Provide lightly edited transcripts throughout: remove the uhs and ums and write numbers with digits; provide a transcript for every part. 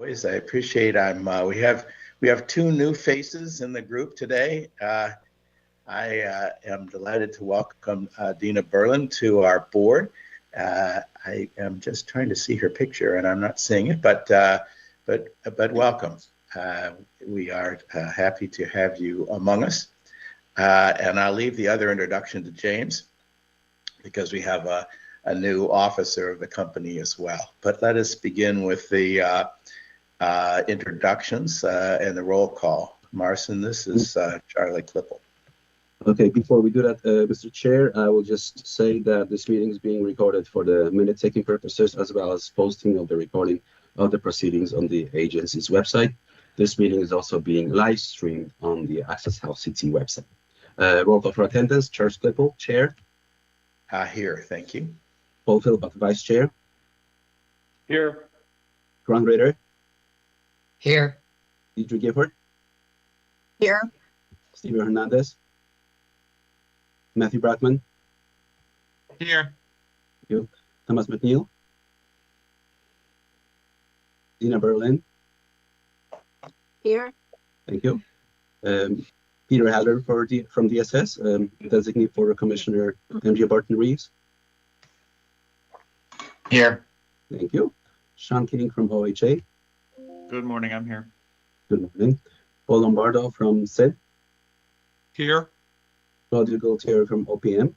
Always, I appreciate. We have two new faces in the group today. I am delighted to welcome Dina Berlin to our board. I am just trying to see her picture, and I'm not seeing it, but welcome. We are happy to have you among us, and I'll leave the other introduction to James because we have a new officer of the company as well. But let us begin with the introductions and the roll call. Marcin, this is Charlie Klippel. Okay, before we do that, Mr. Chair, I will just say that this meeting is being recorded for the minute-taking purposes, as well as posting of the recording of the proceedings on the agency's website. This meeting is also being live streamed on the Access Health CT website. Roll call for attendance. Charles Klippel, Chair. Here, thank you. Paul Philpott, Vice Chair. Here. Grant Ritter. Here. Deidre Gifford. Here. Steven Hernandez. Matthew Bratman. Here. Thank you. Thomas McNeil. Dina Berlin. Here. Thank you. Peter Haller from DSS, designee for Commissioner MJ Barton Reeves. Here. Thank you. Sean King from OHA. Good morning, I'm here. Good morning. Paul Lombardo from SID. Here. Claudio Gualtieri from OPM.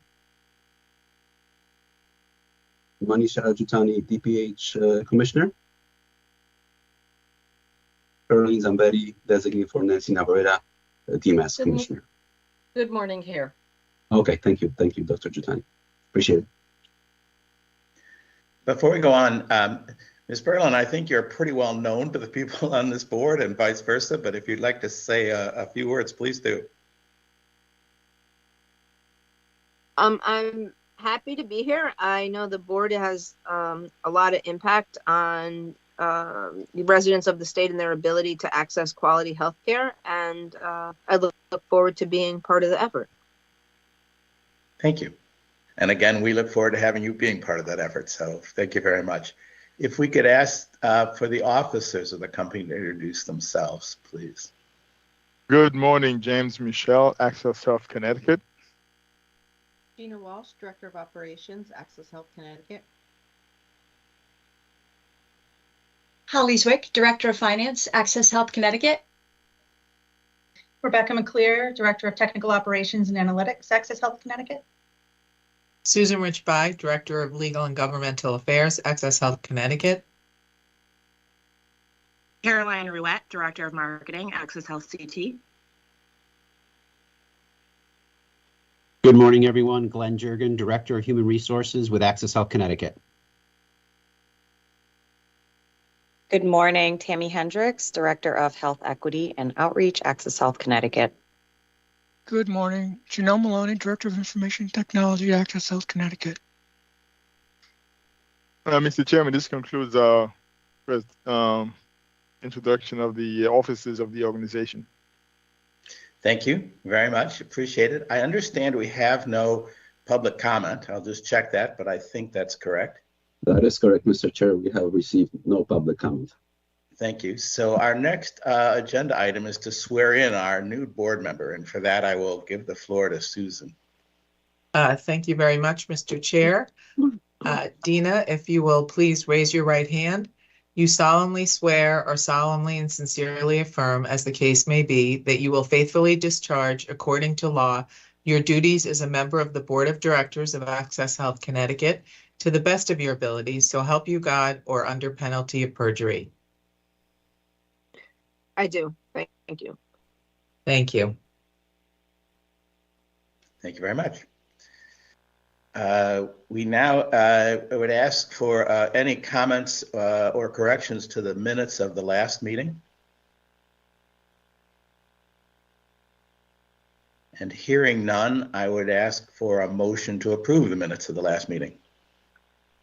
Manisha Ajutani, DPH Commissioner. Caroline Zambetti, designee for Nancy Navarrete, DMS Commissioner. Good morning, here. Okay, thank you. Thank you, Dr. Jutani. Appreciate it. Before we go on, Ms. Berlin, I think you're pretty well known to the people on this board and vice versa, but if you'd like to say a few words, please do. I'm happy to be here. I know the board has a lot of impact on the residents of the state and their ability to access quality health care, and I look forward to being part of the effort. Thank you. And again, we look forward to having you being part of that effort, so thank you very much. If we could ask for the officers of the company to introduce themselves, please. Good morning, James Michelle, Access Health Connecticut. Gina Walsh, Director of Operations, Access Health Connecticut. Holly Zwick, Director of Finance, Access Health Connecticut. Rebecca McClear, Director of Technical Operations and Analytics, Access Health Connecticut. Susan Richby, Director of Legal and Governmental Affairs, Access Health Connecticut. Caroline Ruette, Director of Marketing, Access Health CT. Good morning, everyone. Glenn Jurgen, Director of Human Resources with Access Health Connecticut. Good morning, Tammy Hendricks, Director of Health Equity and Outreach, Access Health Connecticut. Good morning, Janelle Maloney, Director of Information Technology, Access Health Connecticut. Mr. Chairman, this concludes our introduction of the offices of the organization. Thank you very much. Appreciate it. I understand we have no public comment. I'll just check that, but I think that's correct. That is correct, Mr. Chair. We have received no public comment. Thank you. So our next agenda item is to swear in our new board member, and for that I will give the floor to Susan. Thank you very much, Mr. Chair. Dina, if you will please raise your right hand. You solemnly swear or solemnly and sincerely affirm, as the case may be, that you will faithfully discharge, according to law, your duties as a member of the Board of Directors of Access Health Connecticut to the best of your abilities, so help you God, or under penalty of perjury. I do. Thank you. Thank you. Thank you very much. We now would ask for any comments or corrections to the minutes of the last meeting. And hearing none, I would ask for a motion to approve the minutes of the last meeting.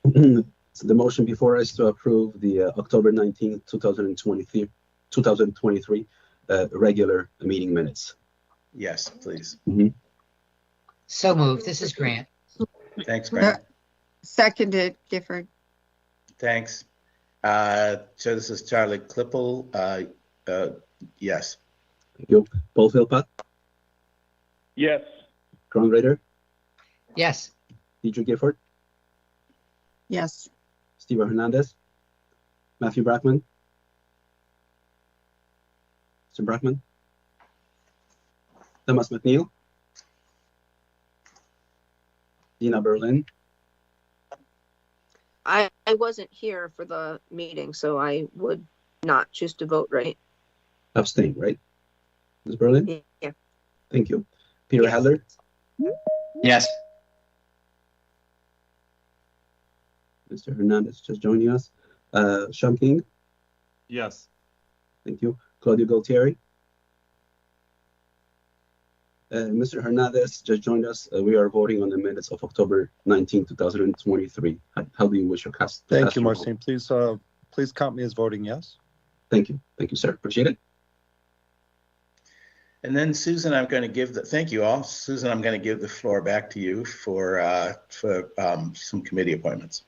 So the motion before us to approve the October 19th, 2023 regular meeting minutes. Yes, please. So moved. This is Grant. Thanks, Grant. Seconded, Gifford. Thanks. So this is Charlie Klippel. Yes. Thank you. Paul Philpott, Yes. Ron Ritter, Yes. Deidre Gifford, Yes. Steve Hernandez, Matthew Brackman, Mr. Brackman, Thomas McNeil, Dina Berlin, I wasn't here for the meeting, so I would not choose to vote, right? abstain, right? Ms. Berlin? Yeah. Thank you. Peter Yes. Hadler, Yes. Mr. Hernandez just joining us. Sean King, Yes. thank you. Claudio Galtieri. Mr. Hernandez just joined us. We are voting on the minutes of October 19, 2023. How do you wish to cast? Thank you, your vote? Marcin. Please count me as voting yes. Thank you. Thank you, sir. Appreciate it. And then Susan, I'm going to give thank you all. Susan, I'm going to give the floor back to you for some committee appointments.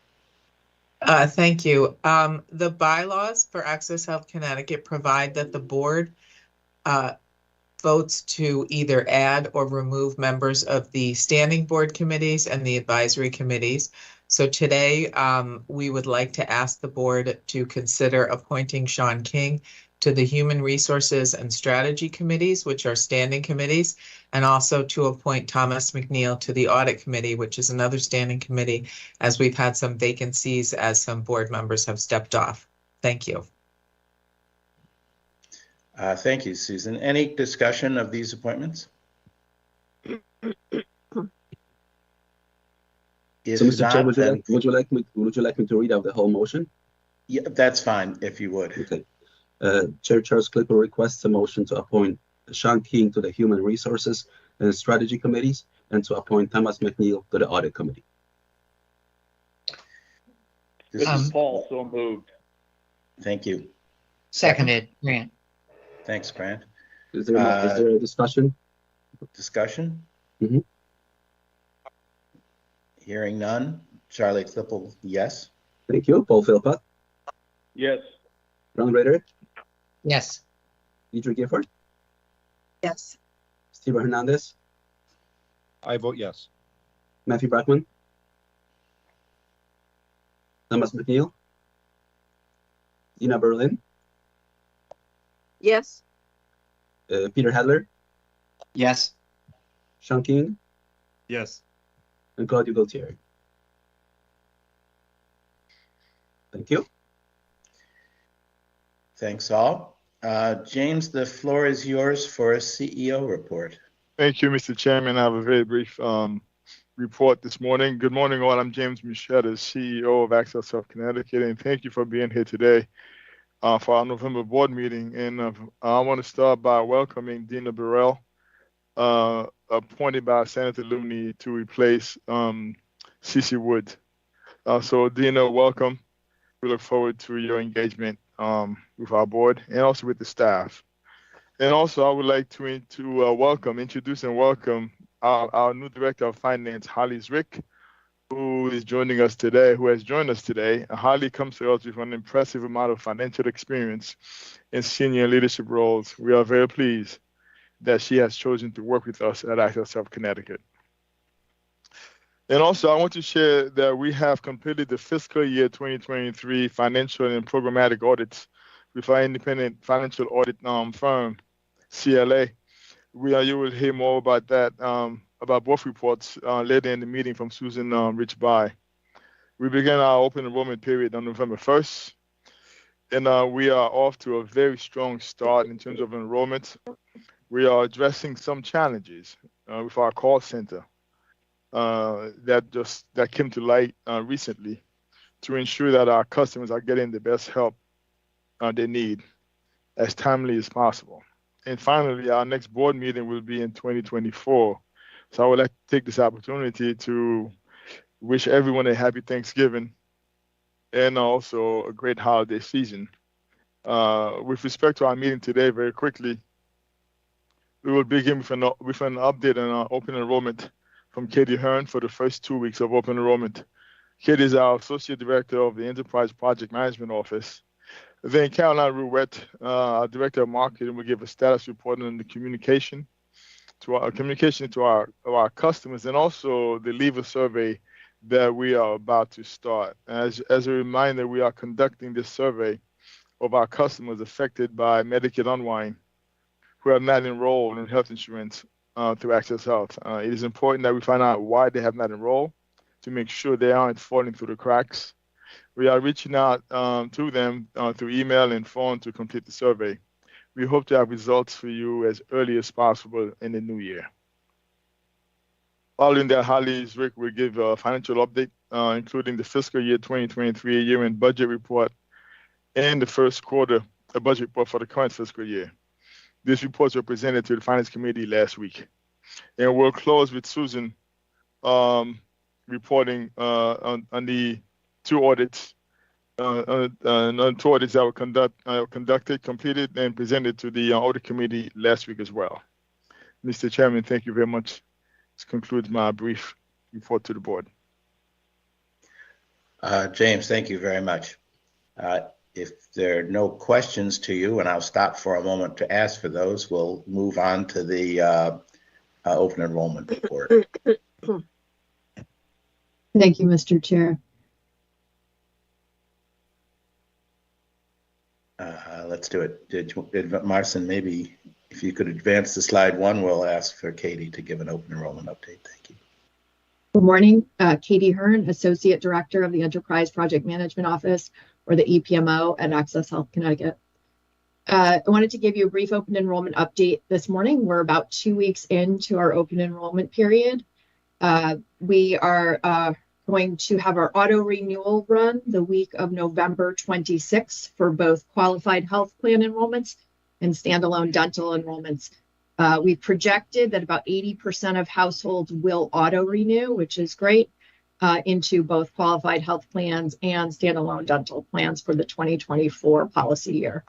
Thank you. The bylaws for Access Health Connecticut provide that the board votes to either add or remove members of the standing board committees and the advisory committees. So today, we would like to ask the board to consider appointing Sean King to the Human Resources and Strategy Committees, which are standing committees, and also to appoint Thomas McNeil to the Audit Committee, which is another standing committee, as we've had some vacancies as some board members have stepped off. Thank you. Thank you, Susan. Any discussion of these appointments? If So, Mr. Chair, not, would you like me to read out the whole motion? Yeah, that's fine, if you would. Okay. Chair Charles Clipper requests a motion to appoint Sean King to the Human Resources and Strategy Committees and to appoint Thomas McNeil to the Audit Committee. This is Paul, so moved. Thank you. Seconded, Grant. Thanks, Grant. Is there a discussion? Discussion? Mhm. Hearing none. Charlie Klippel, yes. Thank you. Paul Philpott, Yes. Ron Ritter, Yes. Deidre Gifford, Yes. Steve Hernandez, I vote yes. Matthew Brackman, Thomas McNeil, Dina Berlin, Yes. Peter Hadler, Yes. Sean King, Yes. and Claudio Galtieri. Thank you. Thanks all. James, the floor is yours for a CEO report. Thank you, Mr. Chairman. I have a very brief report this morning. Good morning, all. I'm James Michetta, CEO of Access Health Connecticut, and thank you for being here today for our November board meeting. And I want to start by welcoming Dina Burrell, appointed by Senator Looney to replace Cece Wood. So Dina, welcome. We look forward to your engagement with our board and also with the staff. And also, I would like to introduce and welcome our new Director of Finance, Holly Zwick, who has joined us today. Holly comes to us with an impressive amount of financial experience in senior leadership roles. We are very pleased that she has chosen to work with us at Access Health Connecticut. And also, I want to share that we have completed the fiscal year 2023 financial and programmatic audits with our independent financial audit firm, CLA. You will hear more about that, about both reports later in the meeting from Susan Rich-By. We began our open enrollment period on November 1st, and we are off to a very strong start in terms of enrollment. We are addressing some challenges with our call center that came to light recently to ensure that our customers are getting the best help they need as timely as possible. And finally, our next board meeting will be in 2024. So I would like to take this opportunity to wish everyone a happy Thanksgiving and also a great holiday season. With respect to our meeting today, very quickly, we will begin with an update on our open enrollment from Katie Hearn for the first 2 weeks of open enrollment. Katie is our Associate Director of the Enterprise Project Management Office. Then Caroline Rouette, our Director of Marketing, will give a status report on the communication to our customers, and also the leaver survey that we are about to start. As a reminder, we are conducting this survey of our customers affected by Medicaid unwind who are not enrolled in health insurance through Access Health. It is important that we find out why they have not enrolled to make sure they aren't falling through the cracks. We are reaching out to them through email and phone to complete the survey. We hope to have results for you as early as possible in the new year. Following that, Holly Zwick will give a financial update, including the fiscal year 2023 year-end budget report and the first quarter budget report for the current fiscal year. These reports were presented to the Finance Committee last week. And we'll close with Susan reporting on the two audits that were conducted, completed, and presented to the Audit Committee last week as well. Mr. Chairman, thank you very much. This concludes my brief report to the board. James, thank you very much. If there are no questions to you, and I'll stop for a moment to ask for those, we'll move on to the open enrollment report. Thank you, Mr. Chair. Let's do it. Marcin, maybe if you could advance to slide 1, we'll ask for Katie to give an open enrollment update. Thank you. Good morning. Katie Hearn, Associate Director of the Enterprise Project Management Office, or the EPMO at Access Health Connecticut. I wanted to give you a brief open enrollment update this morning. We're about 2 weeks into our open enrollment period. We are going to have our auto renewal run the week of November 26th for both qualified health plan enrollments and standalone dental enrollments. We've projected that about 80% of households will auto renew, which is great, into both qualified health plans and standalone dental plans for the 2024 policy year.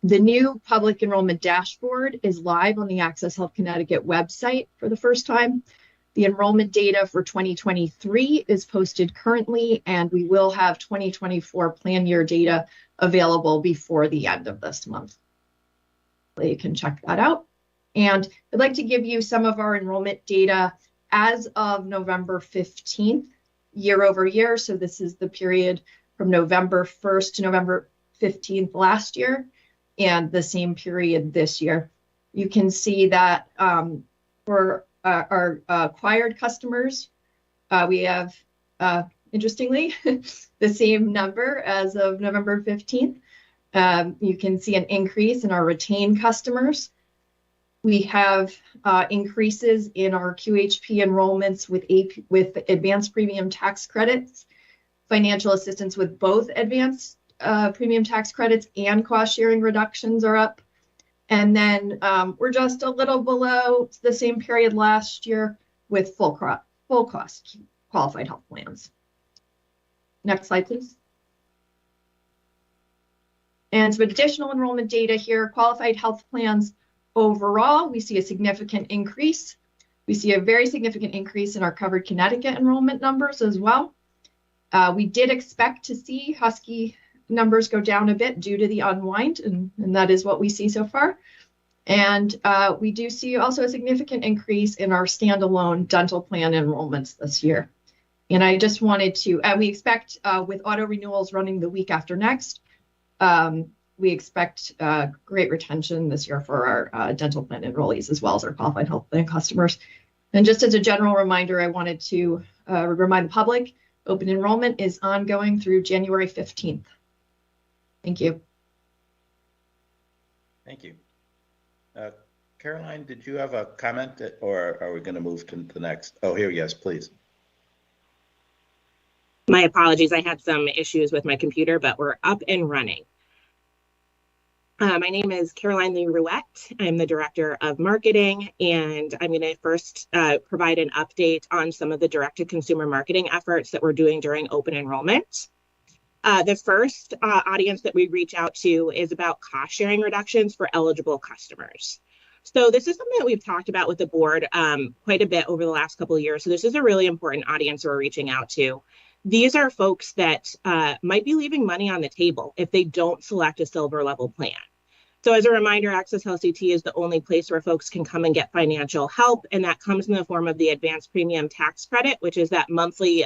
The new public enrollment dashboard is live on the Access Health Connecticut website for the first time. The enrollment data for 2023 is posted currently, and we will have 2024 plan year data available before the end of this month. So you can check that out. And I'd like to give you some of our enrollment data as of November 15th, year over year. So this is the period from November 1st to November 15th last year, and the same period this year. You can see that for our acquired customers, we have, interestingly, the same number as of November 15th. You can see an increase in our retained customers. We have increases in our QHP enrollments with advanced premium tax credits, financial assistance with both advanced premium tax credits and cost sharing reductions are up. And then we're just a little below the same period last year with full cost qualified health plans. Next slide, please. And some additional enrollment data here. Qualified health plans overall, we see a significant increase. We see a very significant increase in our Covered Connecticut enrollment numbers as well. We did expect to see Husky numbers go down a bit due to the unwind, and that is what we see so far. And we do see also a significant increase in our standalone dental plan enrollments this year. And I just wanted to, we expect with auto renewals running the week after next, we expect great retention this year for our dental plan enrollees as well as our qualified health plan customers. And just as a general reminder, I wanted to remind the public, open enrollment is ongoing through January 15th. Thank you. Thank you. Caroline, did you have a comment or are we going to move to the next? Oh, here, yes, please. My apologies. I had some issues with my computer, but we're up and running. My name is Caroline Lee Rouette. I'm the Director of Marketing, and I'm going to first provide an update on some of the direct-to-consumer marketing efforts that we're doing during open enrollment. The first audience that we reach out to is about cost-sharing reductions for eligible customers. So this is something that we've talked about with the board quite a bit over the last couple of years. So this is a really important audience we're reaching out to. These are folks that might be leaving money on the table if they don't select a silver level plan. So as a reminder, Access Health CT is the only place where folks can come and get financial help, and that comes in the form of the advanced premium tax credit, which is that monthly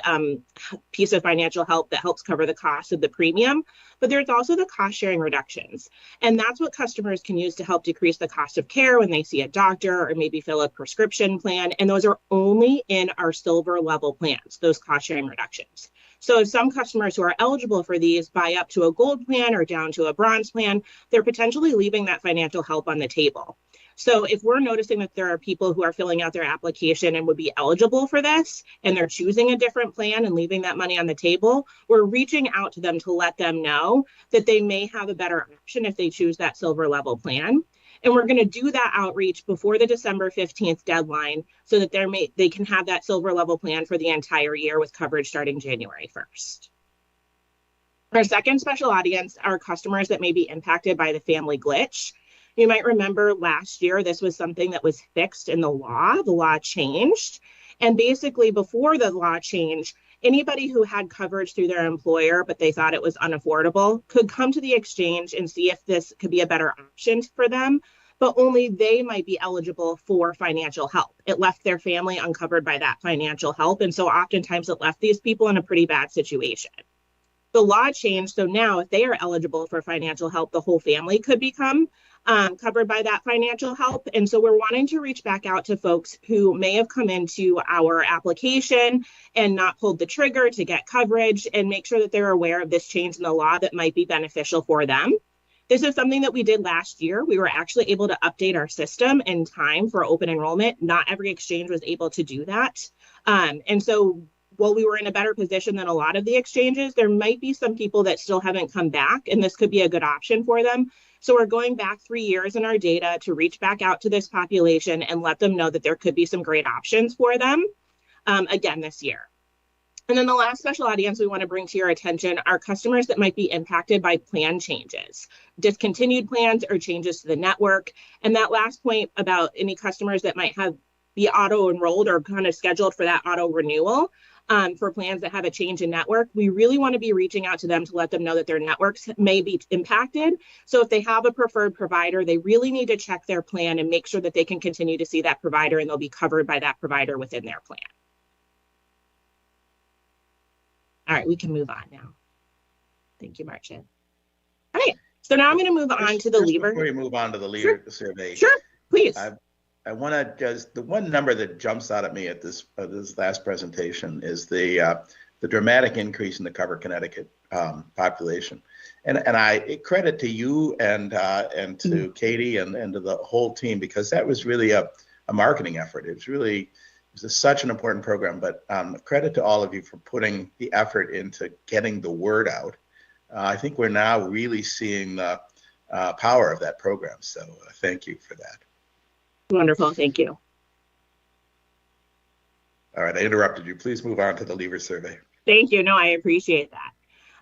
piece of financial help that helps cover the cost of the premium. But there's also the cost sharing reductions, and that's what customers can use to help decrease the cost of care when they see a doctor or maybe fill a prescription plan, and those are only in our silver level plans, those cost sharing reductions. So if some customers who are eligible for these buy up to a gold plan or down to a bronze plan, they're potentially leaving that financial help on the table. So if we're noticing that there are people who are filling out their application and would be eligible for this, and they're choosing a different plan and leaving that money on the table, we're reaching out to them to let them know that they may have a better option if they choose that silver level plan. And we're going to do that outreach before the December 15th deadline so that they can have that silver level plan for the entire year with coverage starting January 1st. Our second special audience are customers that may be impacted by the family glitch. You might remember last year, this was something that was fixed in the law. The law changed. And basically before the law change, anybody who had coverage through their employer, but they thought it was unaffordable, could come to the exchange and see if this could be a better option for them, but only they might be eligible for financial help. It left their family uncovered by that financial help. And so oftentimes it left these people in a pretty bad situation. The law changed. So now if they are eligible for financial help, the whole family could become covered by that financial help. And so we're wanting to reach back out to folks who may have come into our application and not pulled the trigger to get coverage, and make sure that they're aware of this change in the law that might be beneficial for them. This is something that we did last year. We were actually able to update our system in time for open enrollment. Not every exchange was able to do that. And so while we were in a better position than a lot of the exchanges, there might be some people that still haven't come back, and this could be a good option for them. So we're going back 3 years in our data to reach back out to this population and let them know that there could be some great options for them again this year. And then the last special audience we want to bring to your attention are customers that might be impacted by plan changes, discontinued plans or changes to the network. And that last point about any customers that might be auto-enrolled or kind of scheduled for that auto-renewal for plans that have a change in network, we really want to be reaching out to them to let them know that their networks may be impacted. So if they have a preferred provider, they really need to check their plan and make sure that they can continue to see that provider and they'll be covered by that provider within their plan. All right, we can move on now. Thank you, Marcia. All right, so now I'm going to move on to the lever. Before you move on to the lever survey, sure, please. I want to just, the one number that jumps out at me at this last presentation is the dramatic increase in the Cover Connecticut population, and I credit to you and to Katie and to the whole team, because that was really a marketing effort. It was such an important program, but credit to all of you for putting the effort into getting the word out. I think we're now really seeing the power of that program. So thank you for that. Wonderful. Thank you. All right. I interrupted you. Please move on to the lever survey. Thank you. No, I appreciate that.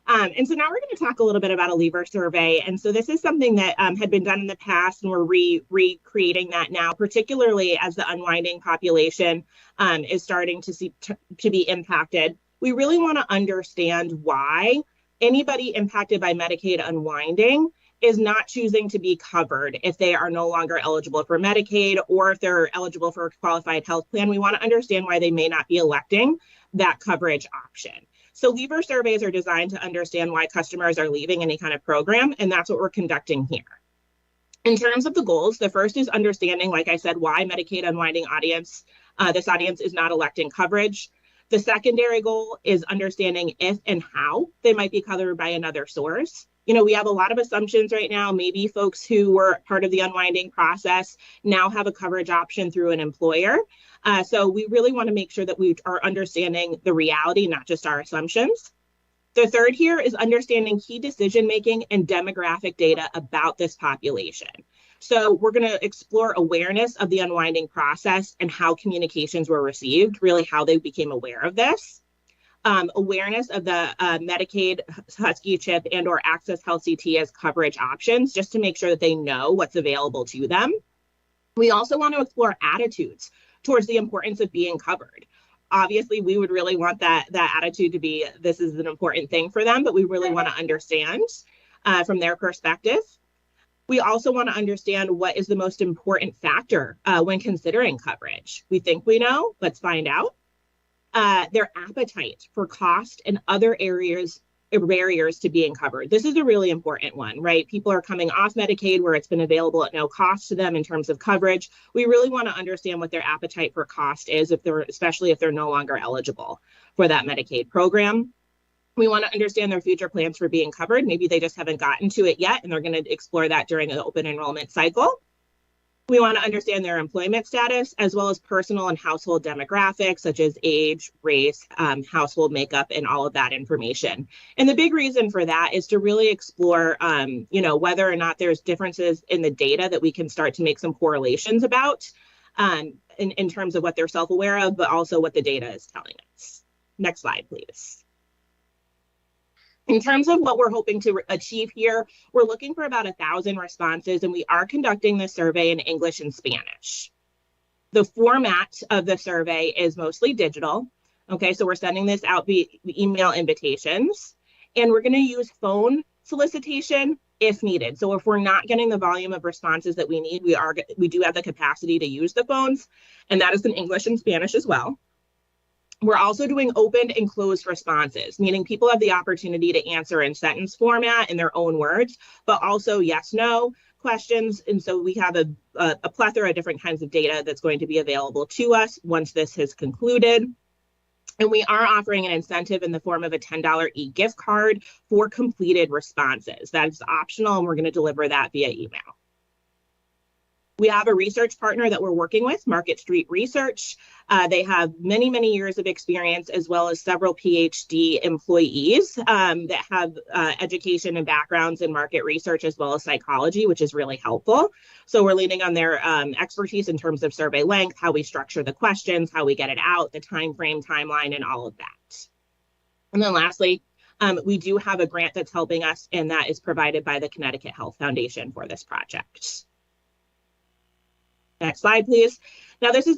And so now we're going to talk a little bit about a lever survey. And so this is something that had been done in the past, and we're recreating that now, particularly as the unwinding population is starting to be impacted. We really want to understand why anybody impacted by Medicaid unwinding is not choosing to be covered if they are no longer eligible for Medicaid, or if they're eligible for a qualified health plan. We want to understand why they may not be electing that coverage option. So lever surveys are designed to understand why customers are leaving any kind of program, and that's what we're conducting here. In terms of the goals, the first is understanding, like I said, why Medicaid unwinding audience, this audience is not electing coverage. The secondary goal is understanding if and how they might be covered by another source. You know, we have a lot of assumptions right now. Maybe folks who were part of the unwinding process now have a coverage option through an employer. So we really want to make sure that we are understanding the reality, not just our assumptions. The third here is understanding key decision-making and demographic data about this population. So we're going to explore awareness of the unwinding process and how communications were received, really how they became aware of this. Awareness of the Medicaid, Husky Chip, and or Access Health CT as coverage options, just to make sure that they know what's available to them. We also want to explore attitudes towards the importance of being covered. Obviously, we would really want that attitude to be, this is an important thing for them, but we really want to understand from their perspective. We also want to understand what is the most important factor when considering coverage. We think we know, let's find out. Their appetite for cost and other barriers to being covered. This is a really important one, right? People are coming off Medicaid where it's been available at no cost to them in terms of coverage. We really want to understand what their appetite for cost is, especially if they're no longer eligible for that Medicaid program. We want to understand their future plans for being covered. Maybe they just haven't gotten to it yet, and they're going to explore that during an open enrollment cycle. We want to understand their employment status, as well as personal and household demographics, such as age, race, household makeup, and all of that information. And the big reason for that is to really explore, whether or not there's differences in the data that we can start to make some correlations about in terms of what they're self-aware of, but also what the data is telling us. Next slide, please. In terms of what we're hoping to achieve here, we're looking for about 1,000 responses, and we are conducting this survey in English and Spanish. The format of the survey is mostly digital. Okay, so we're sending this out via email invitations, and we're going to use phone solicitation if needed. So if we're not getting the volume of responses that we need, we do have the capacity to use the phones, and that is in English and Spanish as well. We're also doing open and closed responses, meaning people have the opportunity to answer in sentence format in their own words, but also yes, no questions. And so we have a plethora of different kinds of data that's going to be available to us once this has concluded. And we are offering an incentive in the form of a $10 e-gift card for completed responses. That's optional, and we're going to deliver that via email. We have a research partner that we're working with, Market Street Research. They have many, many years of experience, as well as several PhD employees that have education and backgrounds in market research, as well as psychology, which is really helpful. So we're leaning on their expertise in terms of survey length, how we structure the questions, how we get it out, the time frame, timeline, and all of that. And then lastly, we do have a grant that's helping us, and that is provided by the Connecticut Health Foundation for this project. Next slide, please. Now, this is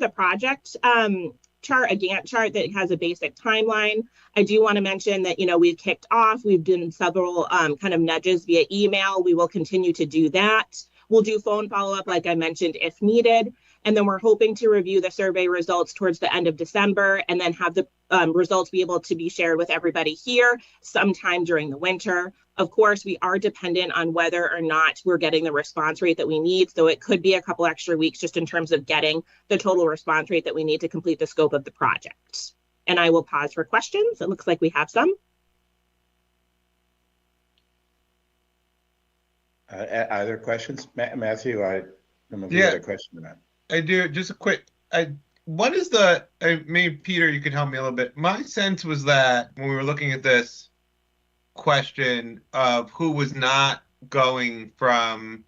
a project chart, a Gantt chart that has a basic timeline. I do want to mention that, we've kicked off. We've done several kind of nudges via email. We will continue to do that. We'll do phone follow-up, like I mentioned, if needed. And then we're hoping to review the survey results towards the end of December, and then have the results be able to be shared with everybody here sometime during the winter. Of course, we are dependent on whether or not we're getting the response rate that we need. So it could be a couple extra weeks just in terms of getting the total response rate that we need to complete the scope of the project. And I will pause for questions. It looks like we have some. Other questions? Matthew, I don't know if you had a question or not. I do. Just a quick, what is maybe Peter, you could help me a little bit. My sense was that when we were looking at this question of who was not going from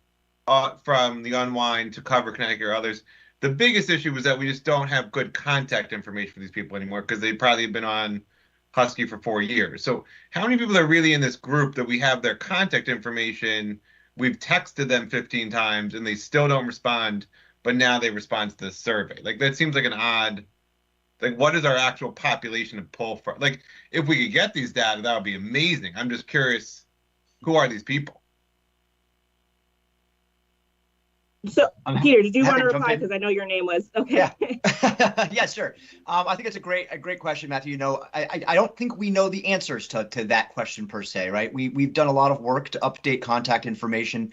the unwind to cover Connecticut or others, the biggest issue was that we just don't have good contact information for these people anymore, because they probably have been on Husky for 4 years. So how many people are really in this group that we have their contact information? We've texted them 15 times and they still don't respond, but now they respond to the survey. Like, that seems like an odd, like, what is our actual population to pull from? Like, if we could get these data, that would be amazing. I'm just curious, who are these people? So, Peter, did you want to reply? Because I know your name was, okay. Yeah, yeah, sure. I think it's a great question, Matthew. I don't think we know the answers to that question per se, right? We've done a lot of work to update contact information.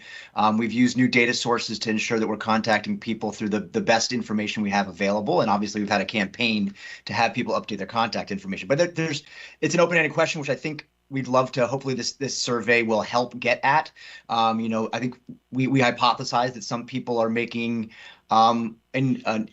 We've used new data sources to ensure that we're contacting people through the best information we have available. And obviously, we've had a campaign to have people update their contact information. But it's an open-ended question, which I think we'd love to, hopefully this survey will help get at. I think we hypothesize that some people are making an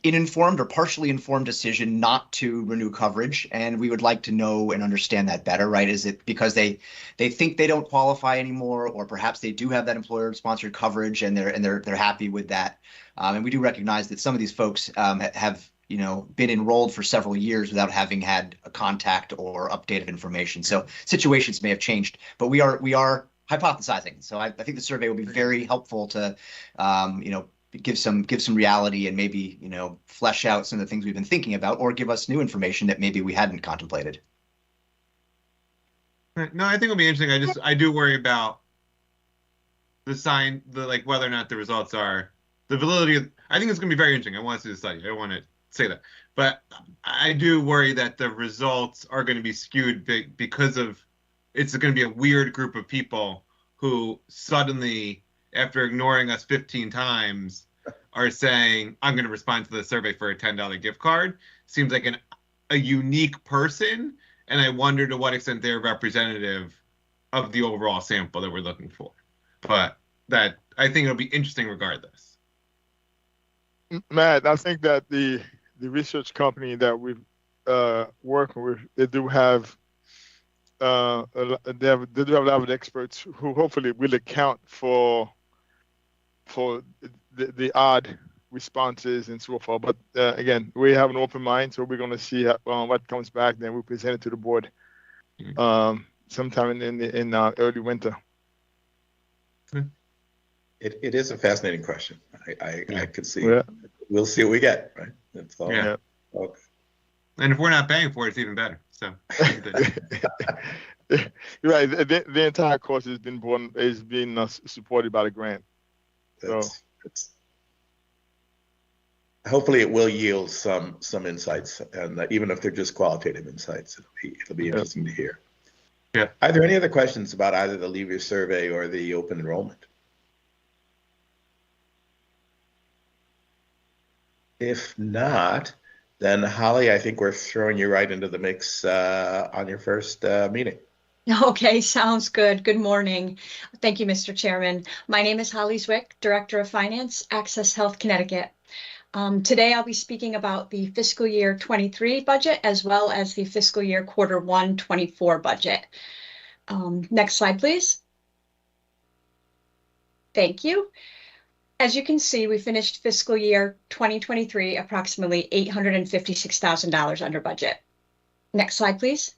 uninformed or partially informed decision not to renew coverage, and we would like to know and understand that better, right? Is it because they think they don't qualify anymore, or perhaps they do have that employer-sponsored coverage and they're happy with that? And we do recognize that some of these folks have been enrolled for several years without having had a contact or updated information. So situations may have changed, but we are hypothesizing. So I think the survey will be very helpful to, give some reality and maybe, flesh out some of the things we've been thinking about, or give us new information that maybe we hadn't contemplated. No, I think it'll be interesting. I do worry about whether or not the results are the validity of. I think it's going to be very interesting. I want to see the study. I don't want to say that, but I do worry that the results are going to be skewed because of it's going to be a weird group of people who suddenly, after ignoring us 15 times, are saying, I'm going to respond to the survey for a $10 gift card. Seems like a unique person, and I wonder to what extent they're representative of the overall sample that we're looking for. But that I think it'll be interesting regardless. Matt, I think that the research company that we've working with, they do have they do have a lot of experts who hopefully will account for the odd responses and so forth. But again, we have an open mind, so we're going to see what comes back. Then we'll present it to the board sometime in early winter. It is a fascinating question. I could see. Yeah. We'll see what we get. Right. That's all. Yeah. Okay. And if we're not paying for it, it's even better. So. You're right. The entire course has been supported by the grant. It's hopefully it will yield some insights, and even if they're just qualitative insights, it'll be interesting to hear. Yeah. Are there any other questions about either the Leave Your Survey or the open enrollment? If not, then Holly, I think we're throwing you right into the mix on your first meeting. Okay, sounds good. Good morning. Thank you, Mr. Chairman. My name is Holly Zwick, Director of Finance, Access Health Connecticut. Today I'll be speaking about the fiscal year 23 budget as well as the fiscal year Q1 24 budget. Next slide, please. Thank you. As you can see, we finished fiscal year 2023 approximately $856,000 under budget. Next slide, please.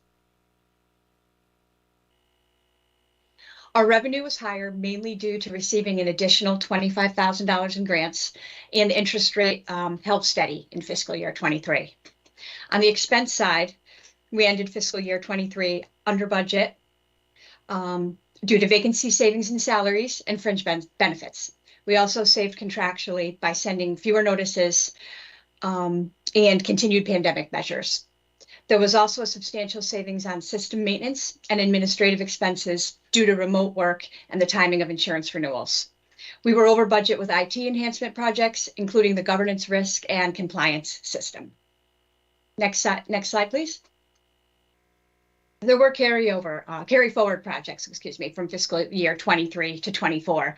Our revenue was higher mainly due to receiving an additional $25,000 in grants, and the interest rate held steady in fiscal year 23. On the expense side, we ended fiscal year 23 under budget due to vacancy savings in salaries and fringe benefits. We also saved contractually by sending fewer notices and continued pandemic measures. There was also a substantial savings on system maintenance and administrative expenses due to remote work and the timing of insurance renewals. We were over budget with IT enhancement projects, including the governance risk and compliance system. Next slide, please. There were carry forward projects, from fiscal year 23 to 24.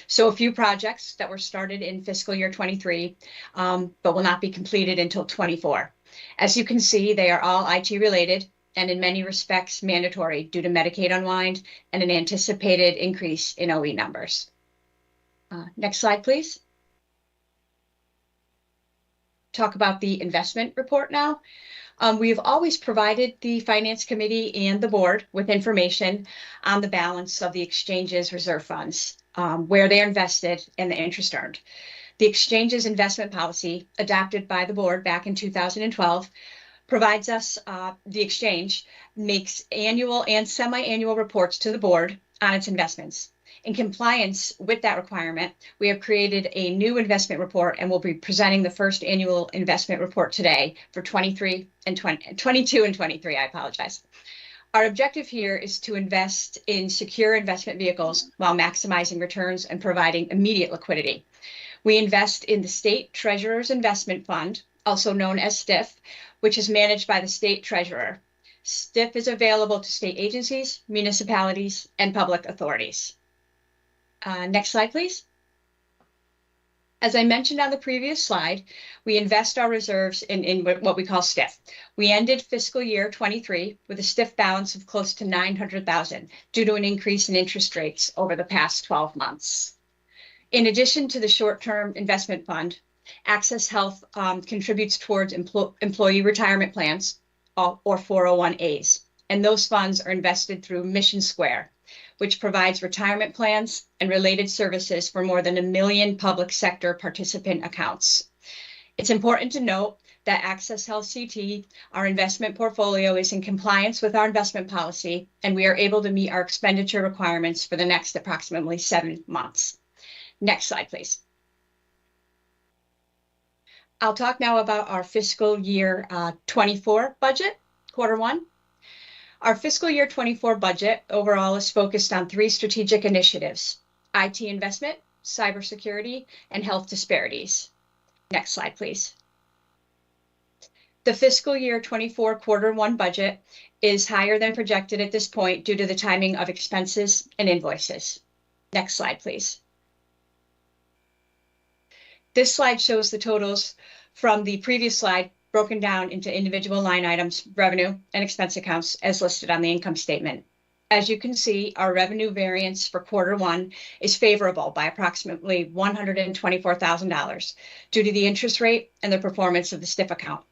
So a few projects that were started in fiscal year 23, but will not be completed until 24. As you can see, they are all IT related and in many respects mandatory due to Medicaid unwind and an anticipated increase in OE numbers. Next slide, please. Talk about the investment report now. We have always provided the Finance Committee and the board with information on the balance of the exchange's reserve funds, where they are invested and the interest earned. The exchange's investment policy, adopted by the board back in 2012, provides us, the exchange makes annual and semi-annual reports to the board on its investments. In compliance with that requirement, we have created a new investment report and will be presenting the first annual investment report today for 22 and 23, I apologize. Our objective here is to invest in secure investment vehicles while maximizing returns and providing immediate liquidity. We invest in the State Treasurer's Investment Fund, also known as STIF, which is managed by the State Treasurer. STIF is available to state agencies, municipalities, and public authorities. Next slide, please. As I mentioned on the previous slide, we invest our reserves in what we call STIF. We ended fiscal year 23 with a STIF balance of close to $900,000 due to an increase in interest rates over the past 12 months. In addition to the short-term investment fund, Access Health contributes towards employee retirement plans or 401As, and those funds are invested through Mission Square, which provides retirement plans and related services for more than 1 million public sector participant accounts. It's important to note that Access Health CT, our investment portfolio, is in compliance with our investment policy, and we are able to meet our expenditure requirements for the next approximately 7 months. Next slide, please. I'll talk now about our fiscal year 24 budget, quarter one. Our fiscal year 24 budget overall is focused on 3 strategic initiatives: IT investment, cybersecurity, and health disparities. Next slide, please. The fiscal year 24 quarter one budget is higher than projected at this point due to the timing of expenses and invoices. Next slide, please. This slide shows the totals from the previous slide broken down into individual line items, revenue, and expense accounts as listed on the income statement. As you can see, our revenue variance for quarter one is favorable by approximately $124,000 due to the interest rate and the performance of the STIF account.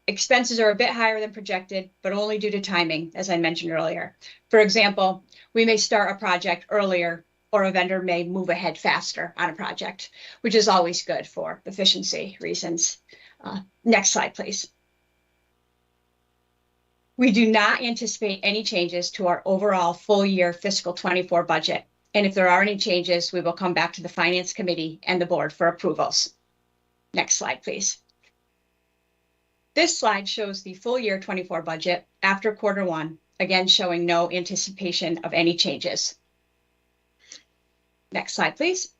Expenses are a bit higher than projected, but only due to timing, as I mentioned earlier. For example, we may start a project earlier, or a vendor may move ahead faster on a project, which is always good for efficiency reasons. Next slide, please. We do not anticipate any changes to our overall full year fiscal 24 budget. And if there are any changes, we will come back to the Finance Committee and the board for approvals. Next slide, please. This slide shows the full year 24 budget after quarter one, again showing no anticipation of any changes. Next slide, please.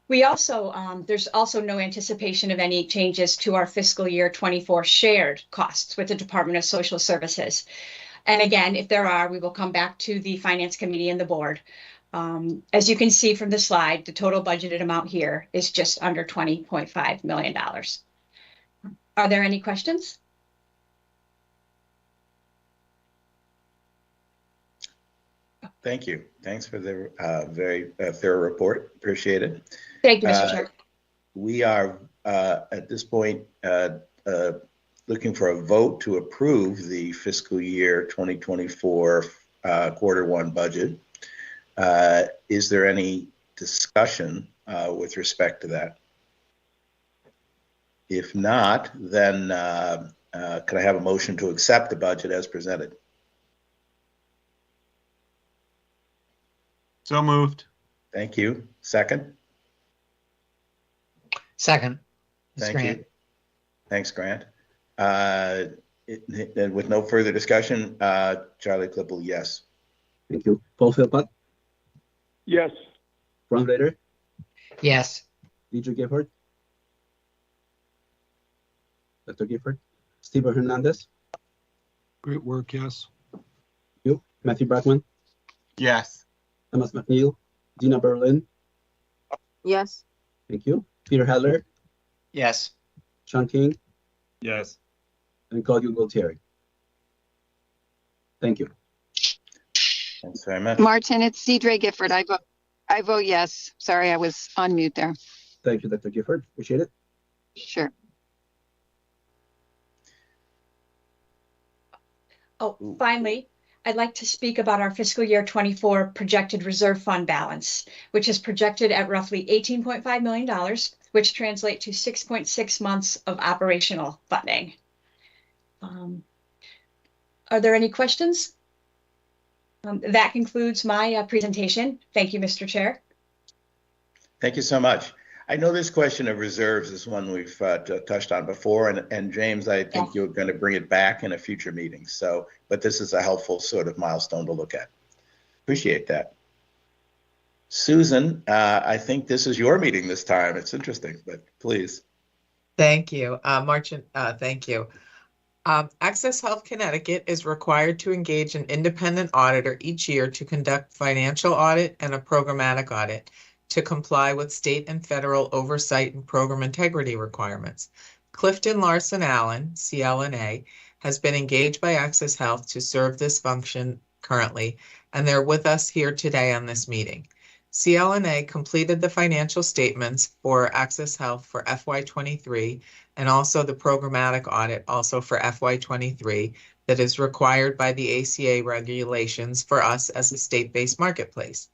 We also, there's also no anticipation of any changes to our fiscal year 24 shared costs with the Department of Social Services. And again, if there are, we will come back to the Finance Committee and the board. As you can see from the slide, the total budgeted amount here is just under $20.5 million. Are there any questions? Thank you. Thanks for the very thorough report. Appreciate it. Thank you, Mr. Chair. We are at this point looking for a vote to approve the fiscal year 2024 quarter one budget. Is there any discussion with respect to that? If not, then can I have a motion to accept the budget as presented? So moved. Thank you. Second? Second. Thank you. Thanks, Grant. And with no further discussion, Charlie Klippel, yes. Thank you. Paul Philpott, Yes. Frank Rader, Yes. Deidre Gifford, Dr. Gifford, Steve Hernandez, Great work, yes. you, Matthew Brackman, Yes. Thomas McNeil, Dina Berlin, Yes. thank you, Peter Hadler, Yes. Sean King, Yes. and Claudio Gualtieri. Thank you. Thanks very much. Martin, it's Deidre Gifford. I vote yes. Sorry, I was on mute there. Thank you, Dr. Gifford. Appreciate it. Sure. Oh, finally, I'd like to speak about our fiscal year 24 projected reserve fund balance, which is projected at roughly $18.5 million, which translate to 6.6 months of operational funding. Are there any questions? That concludes my presentation. Thank you, Mr. Chair. Thank you so much. I know this question of reserves is one we've touched on before, and James, I think you're going to bring it back in a future meeting. So, but this is a helpful sort of milestone to look at. Appreciate that. Susan, I think this is your meeting this time. It's interesting, but please. Thank you, Martin. Thank you. Access Health Connecticut is required to engage an independent auditor each year to conduct financial audit and a programmatic audit to comply with state and federal oversight and program integrity requirements. Clifton Larson Allen, CLNA, has been engaged by Access Health to serve this function currently, and they're with us here today on this meeting. CLNA completed the financial statements for Access Health for FY23 and also the programmatic audit also for FY23 that is required by the ACA regulations for us as a state-based marketplace.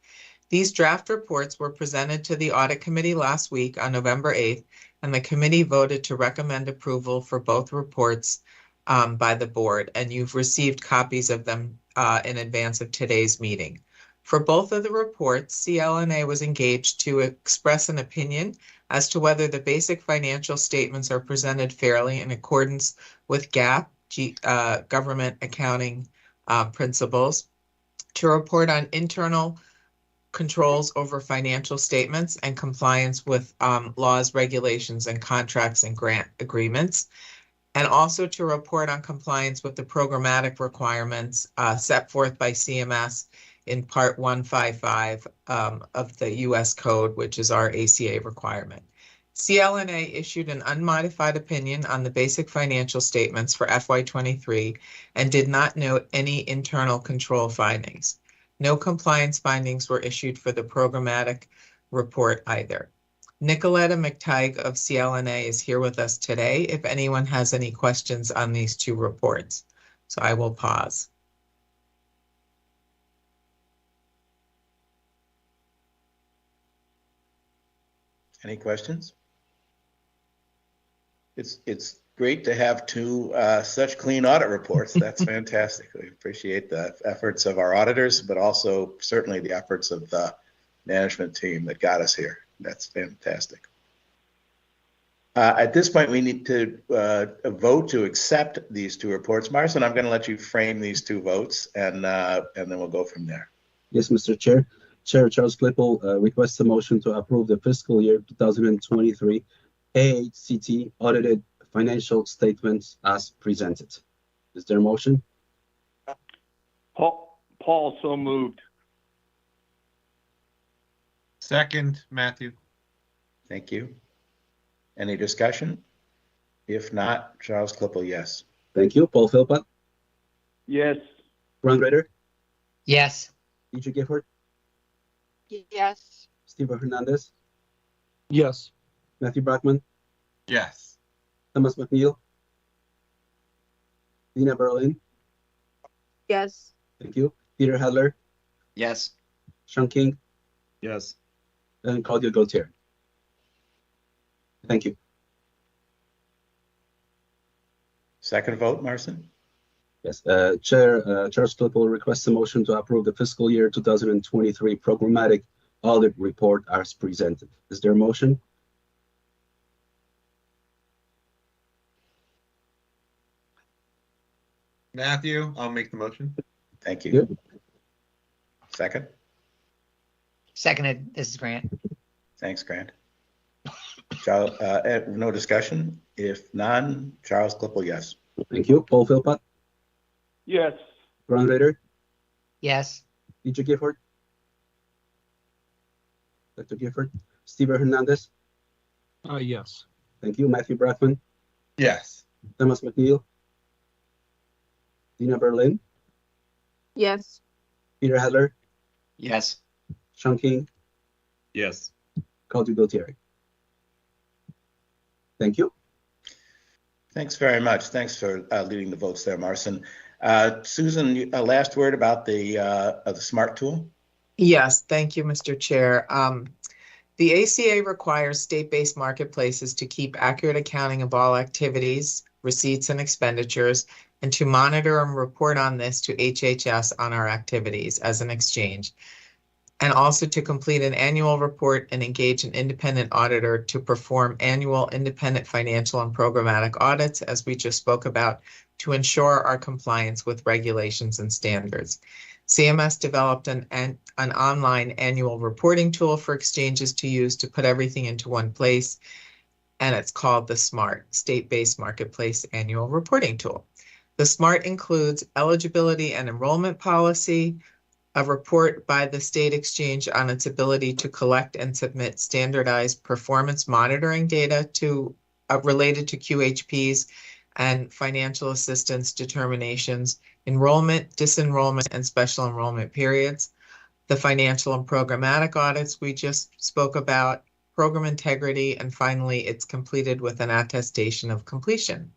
These draft reports were presented to the Audit Committee last week on November 8th, and the committee voted to recommend approval for both reports by the board, and you've received copies of them in advance of today's meeting. For both of the reports, CLNA was engaged to express an opinion as to whether the basic financial statements are presented fairly in accordance with GAAP, government accounting principles, to report on internal controls over financial statements and compliance with laws, regulations, and contracts and grant agreements, and also to report on compliance with the programmatic requirements set forth by CMS in Part 155 of the U.S. Code, which is our ACA requirement. CLNA issued an unmodified opinion on the basic financial statements for FY23 and did not note any internal control findings. No compliance findings were issued for the programmatic report either. Nicoletta McTighe of CLNA is here with us today if anyone has any questions on these two reports. So I will pause. Any questions? It's great to have two such clean audit reports. That's fantastic. We appreciate the efforts of our auditors, but also certainly the efforts of the management team that got us here. That's fantastic. At this point, we need to vote to accept these two reports. Marcin, I'm going to let you frame these two votes, and then we'll go from there. Yes, Mr. Chair. Chair Charles Klippel requests a motion to approve the fiscal year 2023 AHCT audited financial statements as presented. Is there a motion? Paul, so moved. Second, Matthew. Thank you. Any discussion? If not, Charles Klippel, yes. Thank you. Paul Philpott? Yes. Ron Ritter? Yes. E.J. Gifford? Yes. Steve Hernandez? Yes. Matthew Brackman? Yes. Thomas McNeil? Dina Berlin? Yes. Thank you. Peter Hadler? Yes. Sean King? Yes. And Claudio Gautier. Thank you. Second vote, Marcin? Yes. Chair Charles Klippel requests a motion to approve the fiscal year 2023 programmatic audit report as presented. Is there a motion? Matthew, I'll make the motion. Thank you. Yep. Second? Seconded. This is Grant. Thanks, Grant. Charles, no discussion? If none, Charles Klippel, yes. Thank you. Paul Philpott? Yes. Ron Ritter? Yes. E.J. Gifford? Dr. Gifford? Steve Hernandez? Yes. Thank you. Matthew Brackman? Yes. Thomas McNeil? Dina Berlin? Yes. Peter Hadler? Yes. Sean King? Yes. Claudio Gautier. Thank you. Thanks very much. Thanks for leading the votes there, Marcin. Susan, a last word about the SMART tool? Yes, thank you, Mr. Chair. The ACA requires state-based marketplaces to keep accurate accounting of all activities, receipts, and expenditures, and to monitor and report on this to HHS on our activities as an exchange, and also to complete an annual report and engage an independent auditor to perform annual independent financial and programmatic audits, as we just spoke about, to ensure our compliance with regulations and standards. CMS developed an online annual reporting tool for exchanges to use to put everything into one place, and it's called the SMART, State-Based Marketplace Annual Reporting Tool. The SMART includes eligibility and enrollment policy, a report by the state exchange on its ability to collect and submit standardized performance monitoring data to related to QHPs and financial assistance determinations, enrollment, disenrollment, and special enrollment periods, the financial and programmatic audits we just spoke about, program integrity, and finally, it's completed with an attestation of completion.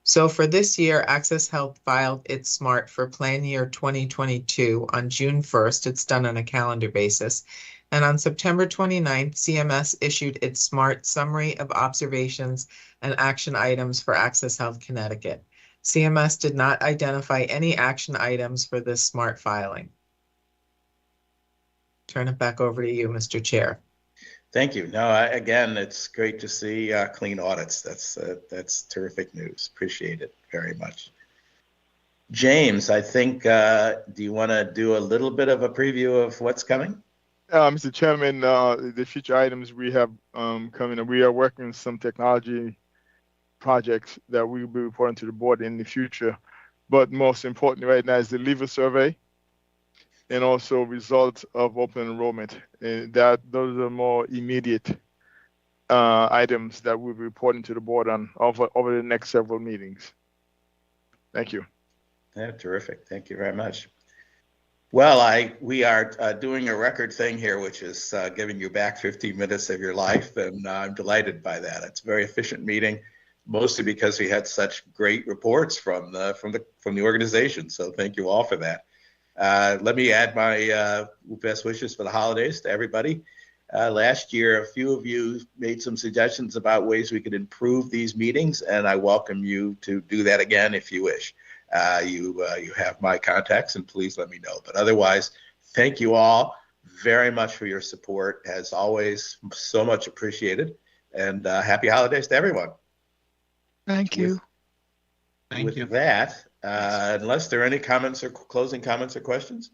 So for this year, Access Health filed its SMART for plan year 2022 on June 1st. It's done on a calendar basis. And on September 29th, CMS issued its SMART Summary of Observations and Action Items for Access Health Connecticut. CMS did not identify any action items for this SMART filing. Turn it back over to you, Mr. Chair. Thank you. No, again, it's great to see clean audits. That's terrific news. Appreciate it very much. James, I think, do you want to do a little bit of a preview of what's coming? Mr. Chairman, the future items we have coming up, we are working on some technology projects that we will be reporting to the board in the future. But most importantly right now is the leaver survey and also results of open enrollment. And those are more immediate items that we'll be reporting to the board on over the next several meetings. Thank you. Yeah, terrific. Thank you very much. Well, we are doing a record thing here, which is giving you back 15 minutes of your life, and I'm delighted by that. It's a very efficient meeting, mostly because we had such great reports from the organization. So thank you all for that. Let me add my best wishes for the holidays to everybody. Last year, a few of you made some suggestions about ways we could improve these meetings, and I welcome you to do that again if you wish. You have my contacts, and please let me know. But otherwise, thank you all very much for your support. As always, so much appreciated. And happy holidays to everyone. Thank you. With that, unless there are any comments or closing comments or questions,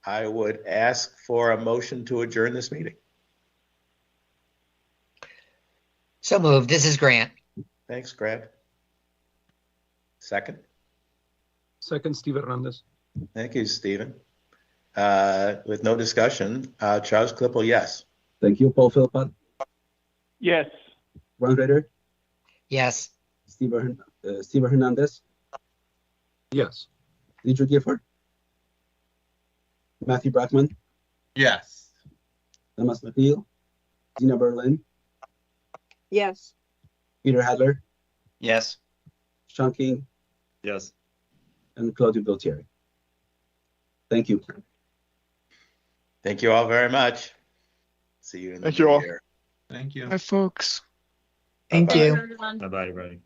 I would ask for a motion to adjourn this meeting. So moved. This is Grant. Thanks, Grant. Second. Second, Steve Hernandez. Thank you, Stephen. With no discussion, Charles Klippel, yes. Thank you, Paul Philpott. Yes. Ron Ritter, Yes. Steve Hernandez, Yes. Deidre Gifford, Matthew Brackman, Yes. Thomas McNeil, Dina Berlin, Yes. Peter Hadler, Yes. Sean King, Yes. and Claudio Beltieri. Thank you. Thank you all very much. See you in the Thank you new all. year. Thank you. Bye, folks. Thank you. Bye-bye, everybody.